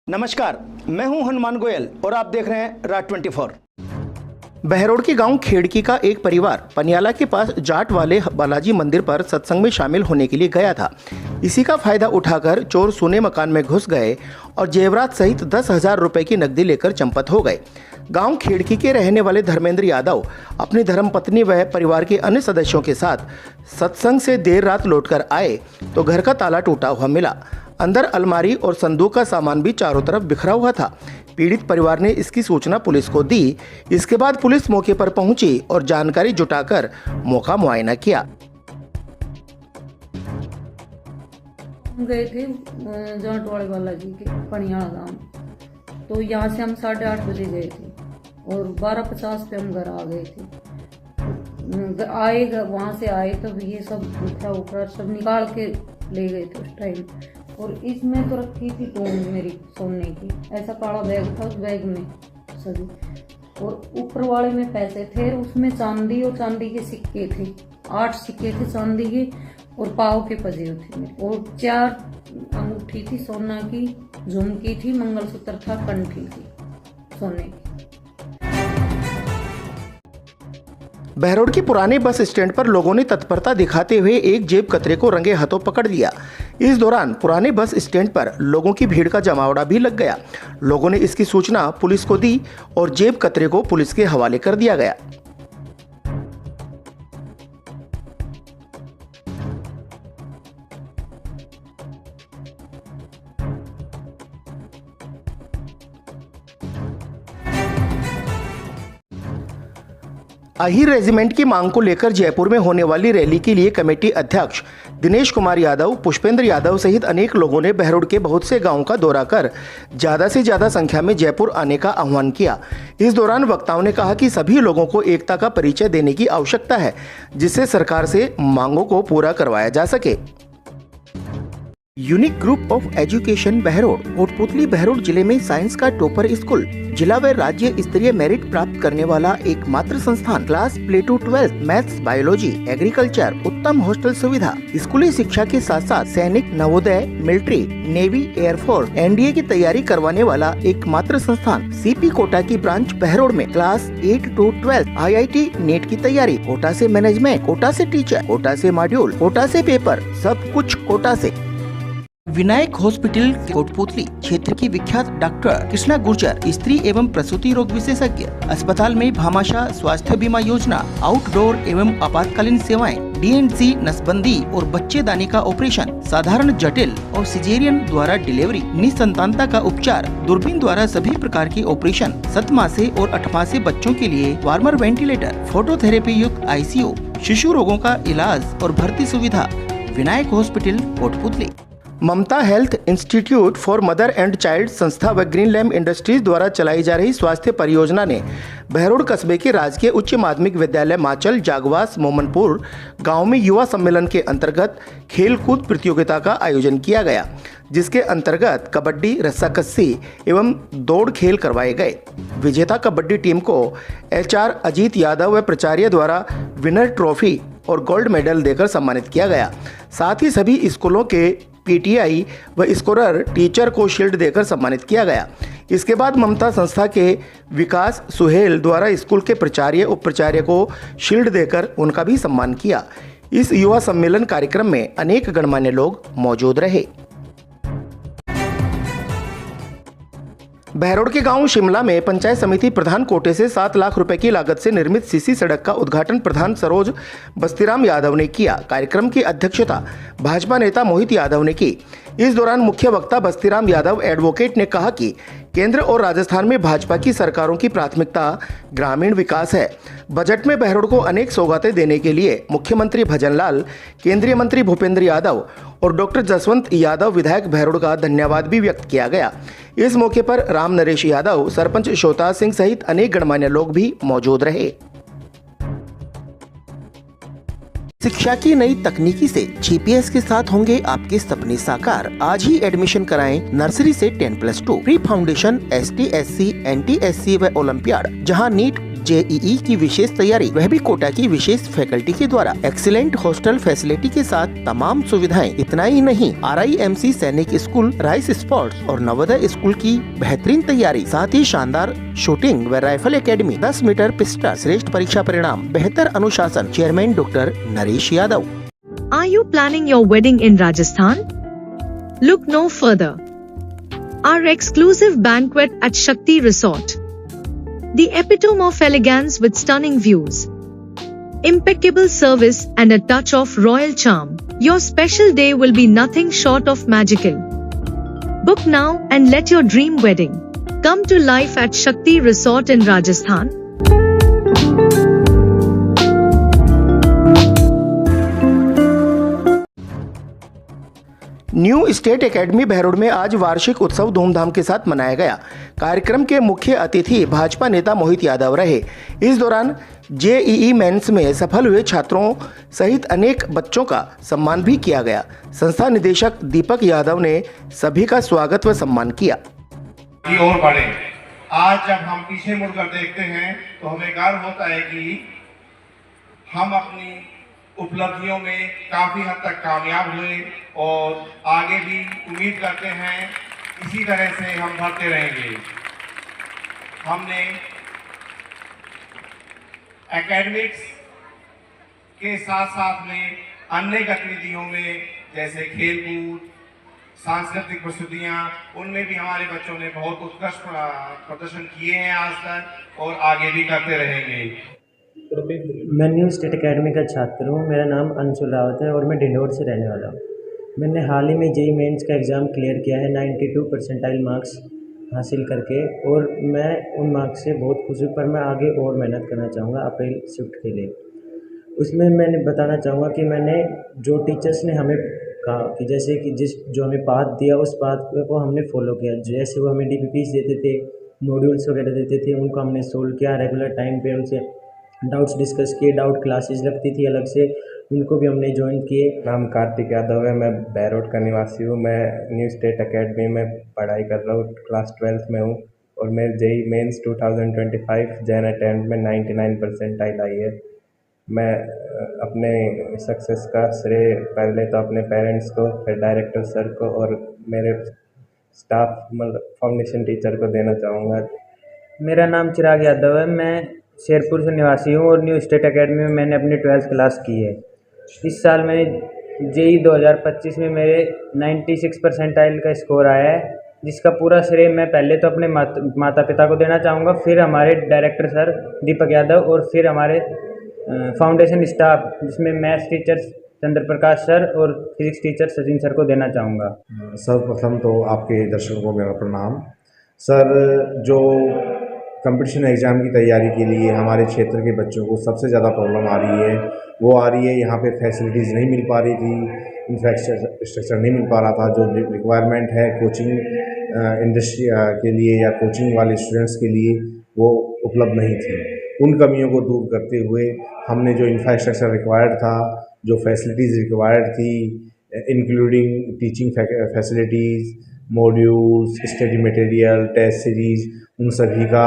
नमस्कार, मैं हूं हनुमान गोयल और आप देख रहे हैं राज 24। बहरोड के गांव खेड़की का एक परिवार पनियाला के पास जाट वाले बालाजी मंदिर पर सत्संग में शामिल होने के लिए गया था। इसी का फायदा उठाकर चोर सोने मकान में घुस गए और जेवरात सहित 10,000 रुपए की नकदी लेकर चंपत हो गए। गांव खेड़की के रहने वाले धर्मेंद्र यादव अपनी धर्मपत्नी व परिवार के अन्य सदस्यों के साथ सत्संग से देर रात लौटकर आए तो घर का ताला टूटा हुआ मिला। अंदर अलमारी और संदूक का सामान भी चारों तरफ बिखरा हुआ था। पीड़ित परिवार ने इसकी सूचना पुलिस को दी। इसके बाद पुलिस मौके पर पहुंची और जानकारी जुटाकर मौका मुआयना किया। हम गए थे जाट वाले बालाजी के पनियाला गांव, तो यहाँ से हम 8:30 बजे गए थे और 12:50 पे हम घर आ गए थे। वहाँ से आए तब ये सब बिखरा उखरा सब निकाल के ले गए थे उस टाइम। और इसमें तो रखी थी टोन मेरी सोने की, ऐसा काला बैग था, उस बैग में सभी, और ऊपर वाले में पैसे थे, उसमें चांदी और चांदी के सिक्के थे, 8 सिक्के थे चांदी के और पाव के पजेब थे मेरे, और 4 अंगूठी थी सोना की, झुमकी थी, मंगलसूत्र था, कंठी थी सोने की। बहरोड के पुराने बस स्टैंड पर लोगों ने तत्परता दिखाते हुए एक जेब कतरे को रंगे हाथों पकड़ लिया। इस दौरान पुराने बस स्टैंड पर लोगों की भीड़ का जमावड़ा भी लग गया। लोगों ने इसकी सूचना पुलिस को दी और जेब कतरे को पुलिस के हवाले कर दिया गया। अहीर रेजिमेंट की मांग को लेकर जयपुर में होने वाली रैली के लिए कमेटी अध्यक्ष दिनेश कुमार यादव, पुष्पेंद्र यादव सहित अनेक लोगों ने बहरोड के बहुत से गांवों का दौरा कर ज्यादा से ज्यादा संख्या में जयपुर आने का आह्वान किया। इस दौरान वक्ताओं ने कहा कि सभी लोगों को एकता का परिचय देने की आवश्यकता है, जिससे सरकार से मांगों को पूरा करवाया जा सके। Unique group of education Behror Kotputli Behror जिले में साइंस का टॉपर स्कूल, जिला व राज्य स्तरीय मेरिट प्राप्त करने वाला एकमात्र संस्थान, class play to 12 maths, biology, agriculture, उत्तम हॉस्टल सुविधा, स्कूली शिक्षा के साथ साथ सैनिक, Navodaya, military, navy, air force, NDA की तैयारी करवाने वाला एकमात्र संस्थान, सीपी कोटा की ब्रांच बहरोड में क्लास 8 to 12 IIT नेट की तैयारी, कोटा से मैनेजमेंट, कोटा से टीचर, कोटा से मॉड्यूल, कोटा से पेपर, सब कुछ कोटा से। विनायक हॉस्पिटल कोटपुतली क्षेत्र की विख्यात डॉक्टर कृष्णा गुर्जर, स्त्री एवं प्रसूति रोग विशेषज्ञ। अस्पताल में भामाशाह स्वास्थ्य बीमा योजना, आउटडोर एवं आपातकालीन सेवाएं, DNC नसबंदी और बच्चेदानी का ऑपरेशन, साधारण, जटिल और सिजेरियन द्वारा डिलीवरी, निसंतानता का उपचार, दूरबीन द्वारा सभी प्रकार के ऑपरेशन, 7 मासे और 8 मासे बच्चों के लिए वार्मर वेंटिलेटर, फोटोथेरेपी युक्त ICU, शिशु रोगों का इलाज और भर्ती सुविधा। Vinayak hospital Kotputli. Mamta health institute for mother and child संस्था व ग्रीन लैम्प इंडस्ट्रीज द्वारा चलाई जा रही स्वास्थ्य परियोजना ने बहरोड कस्बे के राजकीय उच्च माध्यमिक विद्यालय माचल जागवास मोमनपुर गांव में युवा सम्मेलन के अंतर्गत खेल कूद प्रतियोगिता का आयोजन किया गया, जिसके अंतर्गत कबड्डी, रस्साकस्सी एवं दौड़ खेल करवाए गए। विजेता कबड्डी टीम को HR अजीत यादव व प्राचार्य द्वारा विनर ट्रॉफी और गोल्ड मेडल देकर सम्मानित किया गया। साथ ही सभी स्कूलों के PTI व स्कोरर टीचर को शील्ड देकर सम्मानित किया गया। इसके बाद ममता संस्था के विकास सुहेल द्वारा स्कूल के प्राचार्य, उप प्राचार्य को शील्ड देकर उनका भी सम्मान किया। इस युवा सम्मेलन कार्यक्रम में अनेक गणमान्य लोग मौजूद रहे। बहरोड के गांव शिमला में पंचायत समिति प्रधान कोटे से 7 लाख रुपए की लागत से निर्मित सीसी सड़क का उद्घाटन प्रधान सरोज बस्तीराम यादव ने किया। कार्यक्रम की अध्यक्षता भाजपा नेता मोहित यादव ने की। इस दौरान मुख्य वक्ता बस्तीराम यादव एडवोकेट ने कहा कि केंद्र और राजस्थान में भाजपा की सरकारों की प्राथमिकता ग्रामीण विकास है। बजट में बहरोड को अनेक सौगातें देने के लिए मुख्यमंत्री भजनलाल, केंद्रीय मंत्री भूपेंद्र यादव और डॉक्टर जसवंत यादव विधायक बहरोड का धन्यवाद भी व्यक्त किया गया। इस मौके पर राम नरेश यादव, सरपंच शोता सिंह सहित अनेक गणमान्य लोग भी मौजूद रहे। शिक्षा की नई तकनीकी से GPS के साथ होंगे आपके सपने साकार। आज ही एडमिशन कराएं नर्सरी से 10+2 pre foundation, ST, SC, NT, SC व ओलंपियाड, जहां नीट जेईई की विशेष तैयारी, वह भी कोटा की विशेष फैकल्टी के द्वारा। एक्सीलेंट हॉस्टल फैसिलिटी के साथ तमाम सुविधाएं। इतना ही नहीं, RIMC सैनिक स्कूल, राइस स्पोर्ट्स और नवोदय स्कूल की बेहतरीन तैयारी, साथ ही शानदार शूटिंग व राइफल एकेडमी, 10 मीटर पिस्टल, श्रेष्ठ परीक्षा परिणाम, बेहतर अनुशासन। Chairman doctor Naresh Yadav. Are you planning your wedding in Rajasthan? Look no further. Our exclusive banquet at Shakti Resort. The epitome of elegance with stunning views, impeccable service and a touch of royal charm. Your special day will be nothing short of magical. Book now and let your dream wedding come to life at Shakti Resort in Rajasthan. New state academy Behror में आज वार्षिक उत्सव धूमधाम के साथ मनाया गया। कार्यक्रम के मुख्य अतिथि भाजपा नेता मोहित यादव रहे। इस दौरान जेईई मेंस में सफल हुए छात्रों सहित अनेक बच्चों का सम्मान भी किया गया। संस्था निदेशक दीपक यादव ने सभी का स्वागत व सम्मान किया। और बढ़े। आज जब हम पीछे मुड़कर देखते हैं तो हमें गर्व होता है कि हम अपनी उपलब्धियों में काफ़ी हद तक कामयाब हुए और आगे भी उम्मीद करते हैं इसी तरह से हम बढ़ते रहेंगे। हमने एकेडमिक्स के साथ साथ में अन्य गतिविधियों में जैसे खेलकूद, सांस्कृतिक प्रस्तुतियाँ, उनमें भी हमारे बच्चों ने बहुत उत्कृष्ट प्रदर्शन किए हैं आज तक और आगे भी करते रहेंगे। मैं न्यू स्टेट एकेडमी का छात्र हूँ। मेरा नाम अंशुल रावत है और मैं डिंडोर से रहने वाला हूँ। मैंने हाल ही में जेईई मेंस का एग्ज़ाम क्लियर किया है 92 परसेंटाइल मार्क्स हासिल करके, और मैं उन मार्क्स से बहुत खुश हूँ, पर मैं आगे और मेहनत करना चाहूँगा अप्रैल शिफ्ट के लिए। उसमें मैंने बताना चाहूँगा कि मैंने जो टीचर्स ने हमें कहा कि जैसे कि जो हमें पाथ दिया उस पाथ को हमने फॉलो किया। जैसे वो हमें DPPs देते थे, मॉड्यूल्स वगैरह देते थे, उनको हमने सोल्व किया। रेगुलर टाइम पे उनसे डाउट्स डिस्कस किए, डाउट क्लासेस लगती थी अलग से, उनको भी हमने ज्वाइन किए। नाम कार्तिक यादव है, मैं बहरोड का निवासी हूँ। मैं न्यू स्टेट एकेडमी में पढ़ाई कर रहा हूँ, क्लास 12th में हूँ और मेरे जेईई मेंस 2025 जैन अटेम्प्ट में 99 परसेंटाइल आई है। मैं अपने सक्सेस का श्रेय पहले तो अपने पेरेंट्स को, फिर डायरेक्टर सर को और मेरे स्टाफ मतलब फाउंडेशन टीचर को देना चाहूँगा। मेरा नाम चिराग यादव है, मैं शेरपुर से निवासी हूँ और न्यू स्टेट एकेडमी में मैंने अपनी 12th क्लास की है। इस साल मैंने जेईई 2025 में मेरे 96 परसेंटाइल का स्कोर आया है, जिसका पूरा श्रेय मैं पहले तो अपने माता पिता को देना चाहूँगा, फिर हमारे डायरेक्टर सर दीपक यादव और फिर हमारे फाउंडेशन स्टाफ जिसमें मैथ्स टीचर चंद्र प्रकाश सर और फिजिक्स टीचर सचिन सर को देना चाहूँगा। सर्वप्रथम तो आपके दर्शकों को मेरा प्रणाम। सर, जो कंपटीशन एग्ज़ाम की तैयारी के लिए हमारे क्षेत्र के बच्चों को सबसे ज़्यादा प्रॉब्लम आ रही है, वो आ रही है यहाँ पे फैसिलिटीज़ नहीं मिल पा रही थी, इंफ्रास्ट्रक्चर नहीं मिल पा रहा था। जो रिक्वायरमेंट है कोचिंग इंडस्ट्री के लिए या कोचिंग वाले स्टूडेंट्स के लिए वो उपलब्ध नहीं थी। उन कमियों को दूर करते हुए हमने जो इंफ्रास्ट्रक्चर रिक्वायर्ड था, जो फैसिलिटीज़ रिक्वायर्ड थी, including teaching facilities, modules, study material, test series, उन सभी का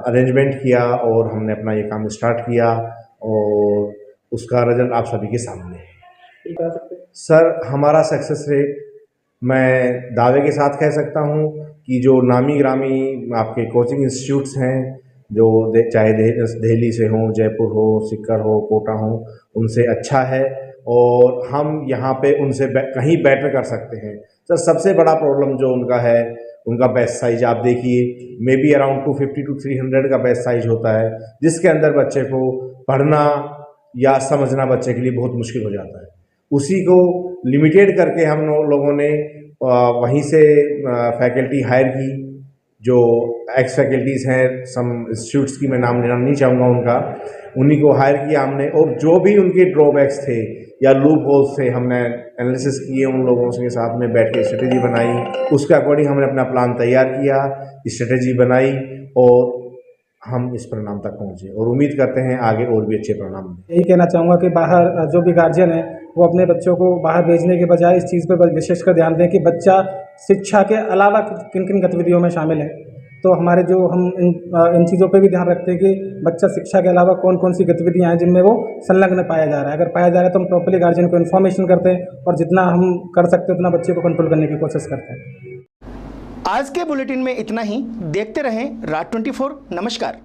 अरेंजमेंट किया और हमने अपना ये काम स्टार्ट किया और उसका रिजल्ट आप सभी के सामने है। सर, हमारा सक्सेस रेट मैं दावे के साथ कह सकता हूँ कि जो नामी ग्रामी आपके कोचिंग इंस्टीट्यूट्स हैं, जो चाहे दिल्ली से हों, जयपुर हो, सिक्कर हो, कोटा हो, उनसे अच्छा है और हम यहाँ पे उनसे कहीं बेटर कर सकते हैं। सर, सबसे बड़ा प्रॉब्लम जो उनका है, उनका बैच साइज आप देखिए, मे बी अराउंड 250 to 300 का बैच साइज होता है, जिसके अंदर बच्चे को पढ़ना या समझना बच्चे के लिए बहुत मुश्किल हो जाता है। उसी को लिमिटेड करके हम लोगों ने वहीं से फैकल्टी हायर की, जो एक्स फैकल्टीज़ हैं, सम इंस्टीट्यूट्स की मैं नाम लेना नहीं चाहूँगा उनका, उन्हीं को हायर किया हमने और जो भी उनके ड्रॉबैक्स थे या लूप होल्स थे हमने एनालिसिस किए, उन लोगों के साथ में बैठ के स्ट्रेटेजी बनाई, उसके अकॉर्डिंग हमने अपना प्लान तैयार किया, स्ट्रेटेजी बनाई और हम इस परिणाम तक पहुँचे और उम्मीद करते हैं आगे और भी अच्छे परिणाम। यही कहना चाहूँगा कि बाहर जो भी गार्जियन है वो अपने बच्चों को बाहर भेजने के बजाय इस चीज़ पर विशेषकर ध्यान दें कि बच्चा शिक्षा के अलावा किन किन गतिविधियों में शामिल है। तो हमारे जो हम इन चीज़ों पे भी ध्यान रखते हैं कि बच्चा शिक्षा के अलावा कौन कौन सी गतिविधियाँ हैं जिनमें वो संलग्न पाया जा रहा है। अगर पाया जा रहा है तो हम प्रॉपर्ली गार्जियन को इन्फॉर्मेशन करते हैं और जितना हम कर सकते हैं उतना बच्चे को कंट्रोल करने की कोशिश करते हैं। आज के बुलेटिन में इतना ही। देखते रहें राज 24। नमस्कार।